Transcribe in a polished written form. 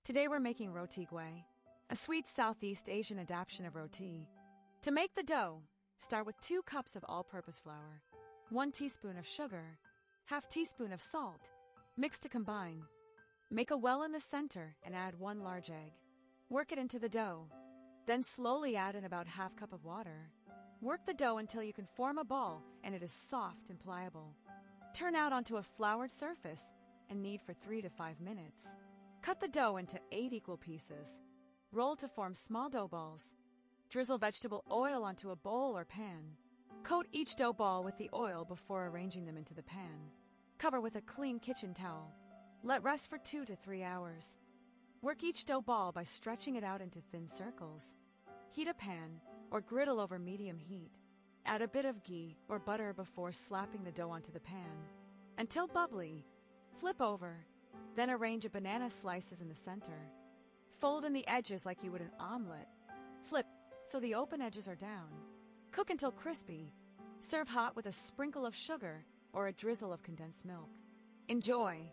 Today we're making Roti Kuay, a sweet Southeast Asian adaptation of roti. To make the dough, start with 2 cups of all-purpose flour, 1 teaspoon of sugar, ½ teaspoon of salt. Mix to combine. Make a well in the center and add 1 large egg. Work it into the dough. Then slowly add in about ½ cup of water. Work the dough until you can form a ball and it is soft and pliable. Turn out onto a floured surface and knead for 3 to 5 minutes. Cut the dough into 8 equal pieces. Roll to form small dough balls. Drizzle vegetable oil onto a bowl or pan. Coat each dough ball with the oil before arranging them into the pan. Cover with a clean kitchen towel. Let rest for 2 to 3 hours. Work each dough ball by stretching it out into thin circles. Heat a pan or griddle over medium heat. Add a bit of ghee or butter before slapping the dough onto the pan. Until bubbly, flip over. Then arrange a banana slices in the center. Fold in the edges like you would an omelet. Flip so the open edges are down. Cook until crispy. Serve hot with a sprinkle of sugar or a drizzle of condensed milk. Enjoy!